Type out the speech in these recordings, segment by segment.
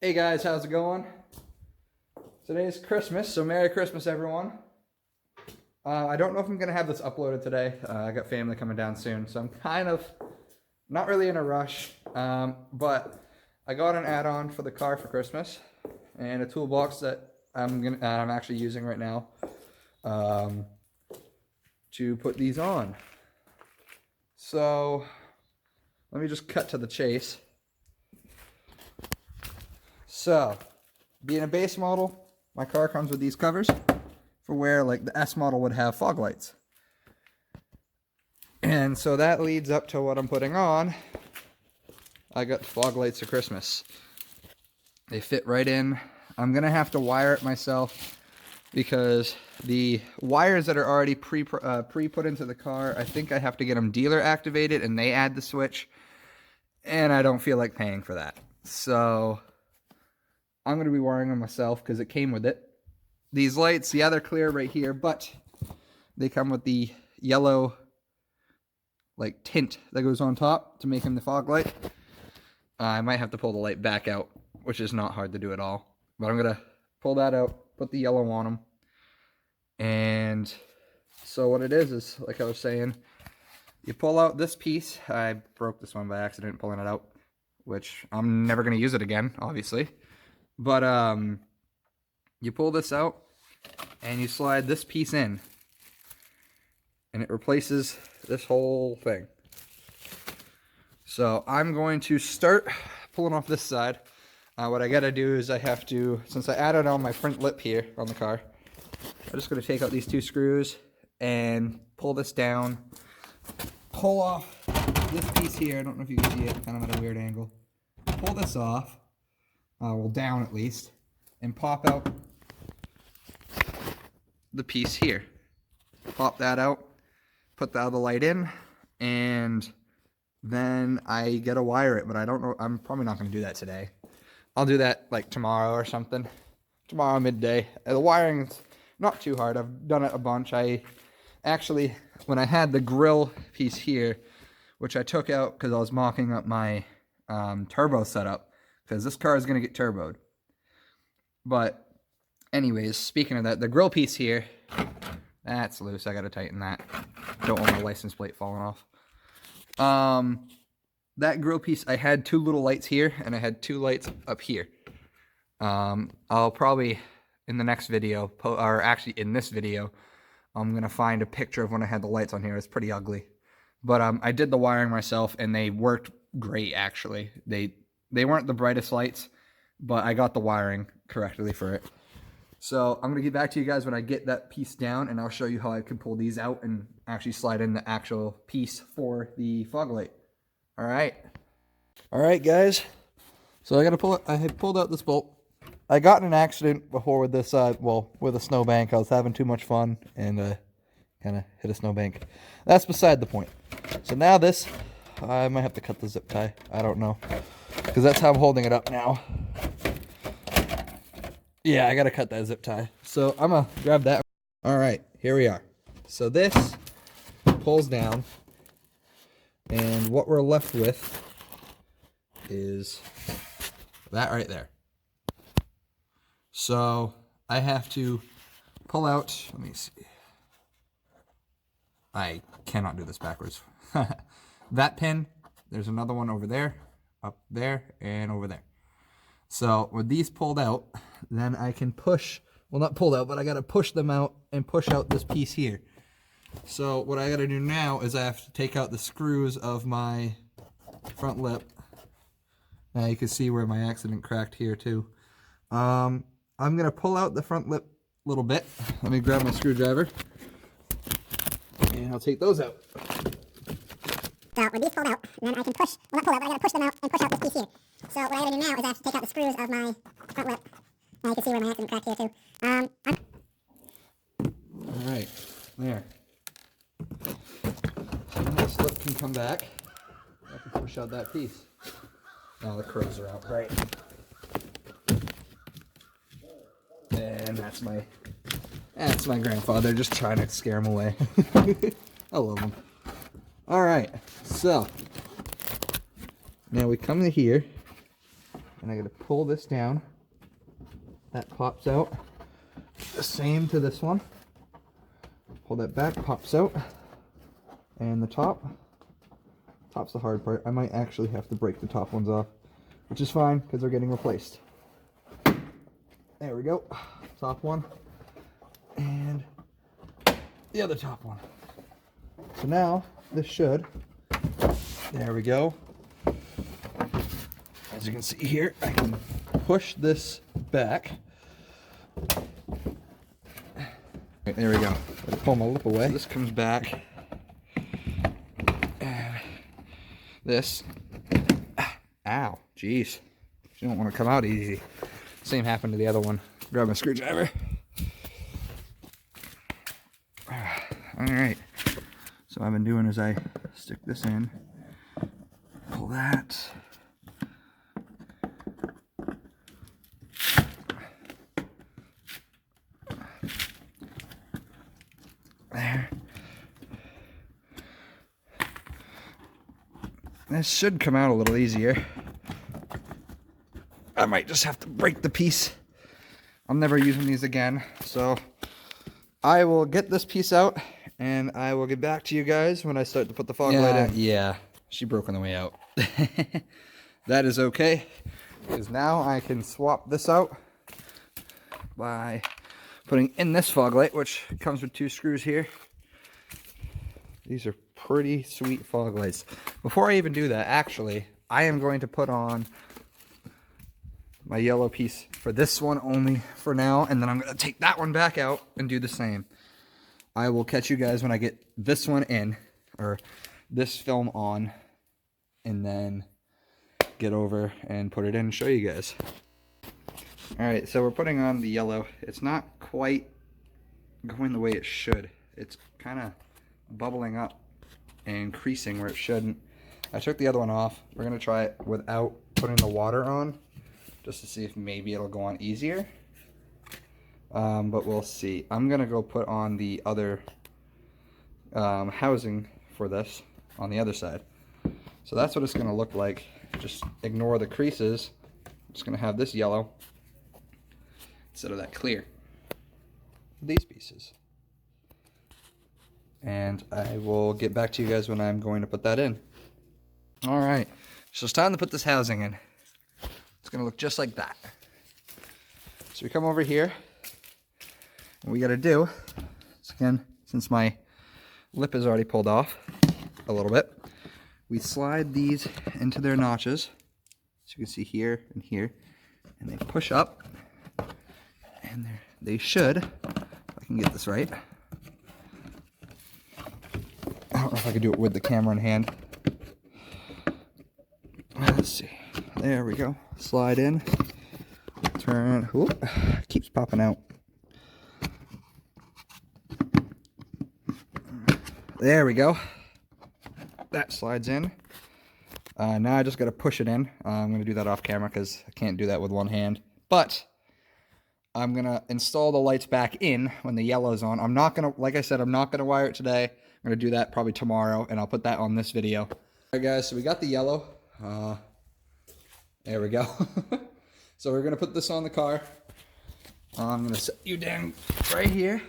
Hey guys, how's it going? Today's Christmas, so Merry Christmas everyone. I don't know if I'm going to have this uploaded today. I got family coming down soon, so I'm kind of not really in a rush. But I got an add-on for the car for Christmas and a toolbox that I'm actually using right now to put these on. So let me just cut to the chase. So, being a base model, my car comes with these covers for where like the S model would have fog lights. And so that leads up to what I'm putting on. I got fog lights for Christmas. They fit right in. I'm going to have to wire it myself because the wires that are already pre-put into the car, I think I have to get them dealer activated and they add the switch. And I don't feel like paying for that. So I'm going to be wiring them myself because it came with it. These lights, yeah, they're clear right here, but they come with the yellow like tint that goes on top to make them the fog light. I might have to pull the light back out, which is not hard to do at all. But I'm going to pull that out, put the yellow on them. And so what it is like I was saying, you pull out this piece. I broke this one by accident pulling it out, which I'm never going to use it again, obviously. But you pull this out and you slide this piece in and it replaces this whole thing. So I'm going to start pulling off this side. What I gotta do is I have to, since I added on my front lip here on the car, I'm just gonna take out these two screws and pull this down, pull off this piece here. I don't know if you can see it, kind of at a weird angle. Pull this off. Well, down at least, and pop out the piece here. Pop that out, put the other light in, and then I gotta wire it, but I don't know, I'm probably not gonna do that today. I'll do that like tomorrow or something. Tomorrow midday. The wiring's not too hard, I've done it a bunch. I actually, when I had the grill piece here, which I took out because I was mocking up my turbo setup, because this car is going to get turboed. But anyways, speaking of that, the grill piece here, that's loose. I got to tighten that. Don't want the license plate falling off. That grill piece, I had two little lights here, and I had two lights up here. I'll probably, in the next video, or actually in this video, I'm going to find a picture of when I had the lights on here. It's pretty ugly. But I did the wiring myself, and they worked great, actually. They weren't the brightest lights, but I got the wiring correctly for it. So I'm going to get back to you guys when I get that piece down, and I'll show you how I can pull these out and actually slide in the actual piece for the fog light. All right. All right, guys. So I got to pull it. I had pulled out this bolt. I got in an accident before with this, with a snowbank. I was having too much fun and kind of hit a snowbank. That's beside the point. So now this, I might have to cut the zip tie. I don't know. Because that's how I'm holding it up now. Yeah, I gotta cut that zip tie. So I'm gonna grab that. Alright, here we are. So this pulls down. And what we're left with is that right there. So I have to pull out, let me see. I cannot do this backwards. That pin, there's another one over there. Up there and over there. So with these pulled out, then I can push, well not pulled out, but I got to push them out and push out this piece here. So what I got to do now is I have to take out the screws of my front lip. Now you can see where my accident cracked here too. I'm going to pull out the front lip a little bit. Let me grab my screwdriver and I'll take those out. So with these pulled out, then I can push, well not pull out, but I gotta push them out and push out this piece here. So what I gotta do now is I have to take out the screws of my front lip. Now you can see where my accident cracked here too. Alright, there. So this lip can come back. I can push out that piece. Now the crows are out, right. And that's my grandfather just trying to scare him away. I love him. Alright, so now we come to here and I gotta pull this down. That pops out. The same to this one. Pull that back, pops out. And the top's the hard part. I might actually have to break the top ones off, which is fine because they're getting replaced. There we go. Top one. And the other top one. So now this should, there we go. As you can see here, I can push this back. Right, there we go. Pull my lip away. So this comes back. And this. Ow, jeez. You don't want to come out easy. Same happened to the other one. Grab my screwdriver. Alright. So what I've been doing is I stick this in, pull that. There. This should come out a little easier. I might just have to break the piece. I'm never using these again, so I will get this piece out and I will get back to you guys when I start to put the fog light in. Yeah, she broke on the way out. That is okay, because now I can swap this out by putting in this fog light, which comes with 2 screws here. These are pretty sweet fog lights. Before I even do that, actually, I am going to put on my yellow piece for this one only for now, and then I'm going to take that one back out and do the same. I will catch you guys when I get this one in, or this film on, and then get over and put it in and show you guys. Alright, so we're putting on the yellow. It's not quite going the way it should. It's kind of bubbling up and creasing where it shouldn't. I took the other one off. We're going to try it without putting the water on, just to see if maybe it'll go on easier. But we'll see. I'm going to go put on the other housing for this on the other side. So that's what it's going to look like. Just ignore the creases. I'm just going to have this yellow instead of that clear. These pieces. And I will get back to you guys when I'm going to put that in. Alright, so it's time to put this housing in. It's going to look just like that. So we come over here. What we got to do is, again, since my lip is already pulled off a little bit, we slide these into their notches. So you can see here and here. And they push up. And they should, if I can get this right. I don't know if I can do it with the camera in hand. Let's see. There we go. Slide in. Turn. Whoop. Keeps popping out. There we go. That slides in. Now I just got to push it in. I'm going to do that off camera because I can't do that with one hand. But I'm going to install the lights back in when the yellow's on. I'm not going to, like I said, I'm not going to wire it today. I'm going to do that probably tomorrow, and I'll put that on this video. All right, guys, so we got the yellow. There we go. So we're going to put this on the car. I'm going to set you down right here.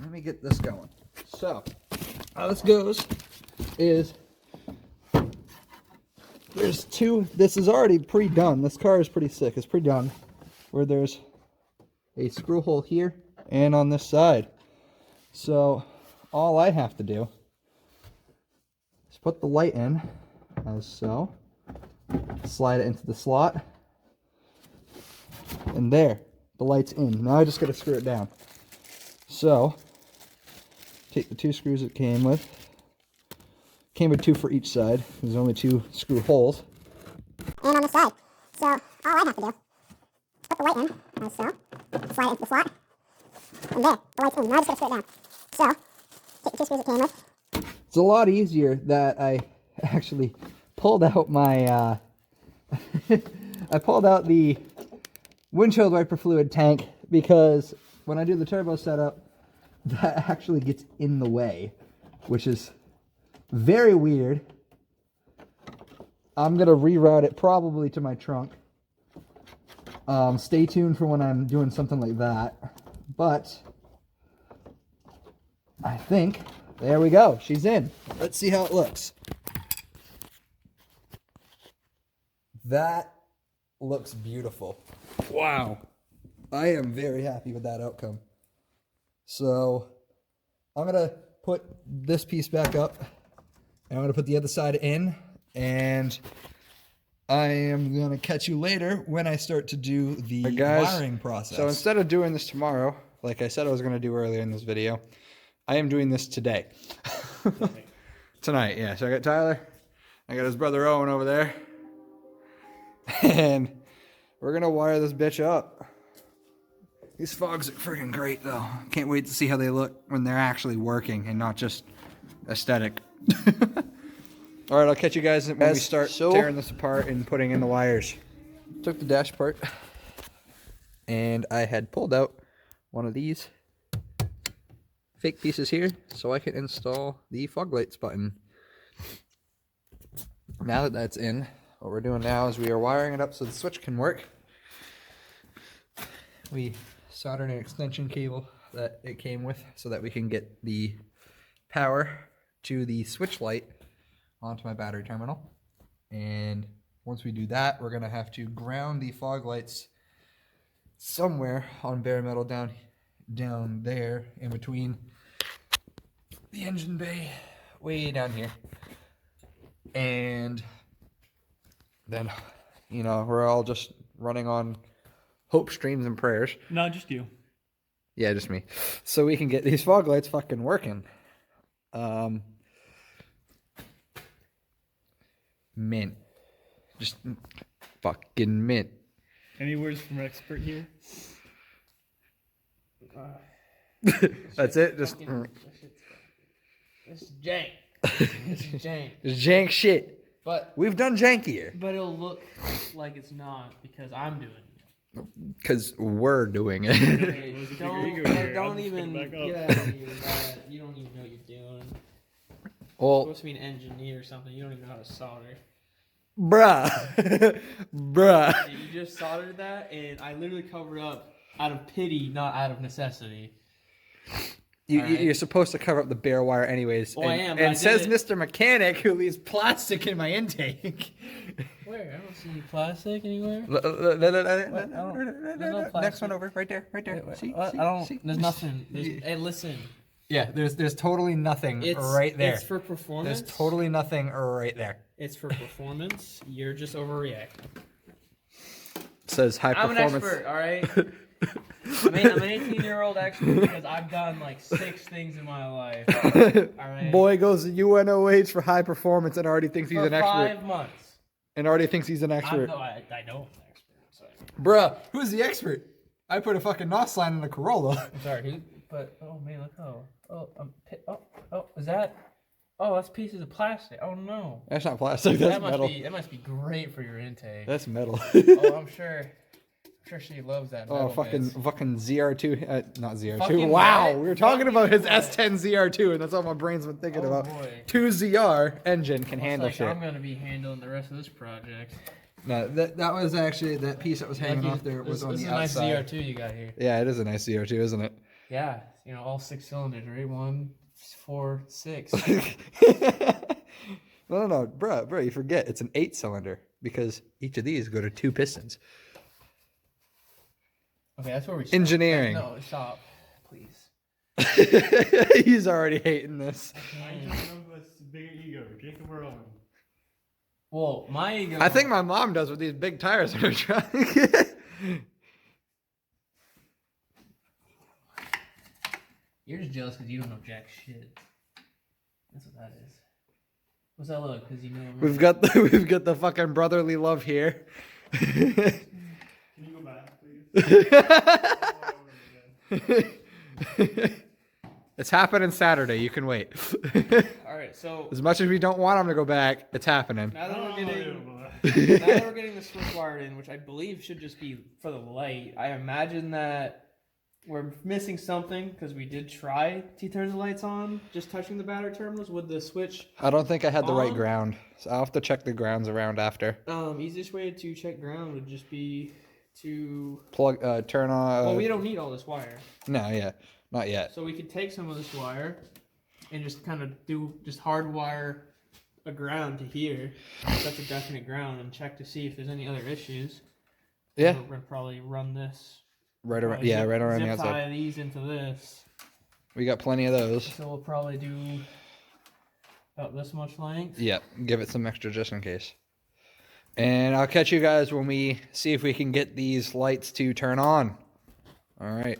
Let me get this going. So, how this goes is, there's two, this is already pre-done. This car is pretty sick. It's pre-done. Where there's a screw hole here and on this side. So, all I have to do is put the light in, as so. Slide it into the slot. And there, the light's in. Now I just got to screw it down. So, take the 2 screws it came with. Came with 2 for each side. There's only 2 screw holes. And on the side. So, all I have to do, put the light in, as so. Slide it into the slot. And there, the light's in. Now I just got to screw it down. So, take the 2 screws it came with. It's a lot easier that I actually pulled out my, I pulled out the windshield wiper fluid tank, because when I do the turbo setup, that actually gets in the way, which is very weird. I'm going to reroute it probably to my trunk. Stay tuned for when I'm doing something like that. But I think, there we go. She's in. Let's see how it looks. That looks beautiful. Wow. I am very happy with that outcome. So I'm going to put this piece back up. And I'm going to put the other side in. And I am going to catch you later when I start to do the wiring process. So instead of doing this tomorrow, like I said I was going to do earlier in this video, I am doing this today. Tonight, yeah. So I got Tyler. I got his brother Owen over there. And we're going to wire this bitch up. These fogs are freaking great, though. Can't wait to see how they look when they're actually working and not just aesthetic. All right, I'll catch you guys when we start tearing this apart and putting in the wires. Took the dash part, and I had pulled out one of these fake pieces here so I can install the Foglights button. Now that that's in, what we're doing now is we are wiring it up so the switch can work. We soldered an extension cable that it came with so that we can get the power to the switch light onto my battery terminal. And once we do that, we're going to have to ground the fog lights somewhere on bare metal down there in between the engine bay, way down here. And then, you know, we're all just running on hope, streams, and prayers. No, just you. Yeah, just me. So we can get these fog lights fucking working. Mint. Just fucking mint. Any words from an expert here? That's it? Just... This is jank. This is jank. It's jank shit. But we've done jankier. But it'll look like it's not because I'm doing it. Because we're doing it. Okay, don't even get at me with that. You don't even know what you're doing. Well, You're supposed to be an engineer or something. You don't even know how to solder. Bruh. Bruh. You just soldered that, and I literally covered up out of pity, not out of necessity. You're supposed to cover up the bare wire anyways. Well, and, I am. And says Mr. Mechanic who leaves plastic in my intake. Where? I don't see plastic anywhere. No next one over, right there, right there. See, I don't. There's nothing. Hey, listen. Yeah, there's totally nothing right there. It's for performance. There's totally nothing right there. It's for performance. You're just overreacting. It says high performance. I'm an expert, all right? I'm an 18-year-old expert because I've done like 6 things in my life. All right? Boy goes to UNOH for high performance and already thinks he's an expert. 5 months. And already thinks he's an expert. I know I'm an expert. So. Bruh, who's the expert? I put a fucking NOS line in a Corolla. I'm sorry, but oh man, look how. Is that? Oh, that's pieces of plastic. Oh no. That's not plastic. That's metal. That must be great for your intake. That's metal. Oh, I'm sure she loves that. Oh, fucking ZR2, not ZR2. Fucking wow, what? we were talking about his what? S10 ZR2, and that's all my brain's been thinking Oh, about. boy. 2ZR engine can handle shit. I'm gonna be handling the rest of this project. No, that was actually that piece that was hanging off there was on the outside. This is a nice ZR2 you got here. Yeah, it is a nice ZR2, isn't it? Yeah, you know, all 6 cylinders, right? 1, 4, 6. No, bro, you forget it's an 8-cylinder because each of these go to 2 pistons. Okay, that's where we stop. Engineering. No, stop, please. He's already hating this. I don't know what's the bigger ego, Jacob or Owen. Well, my ego. I think my mom does with these big tires on her truck. You're just jealous because you don't know jack shit. That's what that is. What's that look? Because you know. We've got the fucking brotherly love here. Can you go back, please? It's happening Saturday. You can wait. All right, so As much as we don't want him to go back, it's happening. now that we're getting the switch wired in, which I believe should just be for the light. I imagine that we're missing something because we did try to turn the lights on, just touching the battery terminals with the switch. I don't think I had the right On? ground, so I'll have to check the grounds around after. Easiest way to check ground would just be to. Plug, turn on. Well, we don't need all this wire, No, yeah, not yet. so we could take some of this wire and just kind of just hardwire a ground to here. That's a definite ground, and check to see if there's any other issues. Yeah, We're gonna probably run this. right around. probably Yeah, zip- right around the zip outside. tie these into this. We got plenty of those. So we'll probably do about this much length. Yep, give it some extra just in case. And I'll catch you guys when we see if we can get these lights to turn on. All right.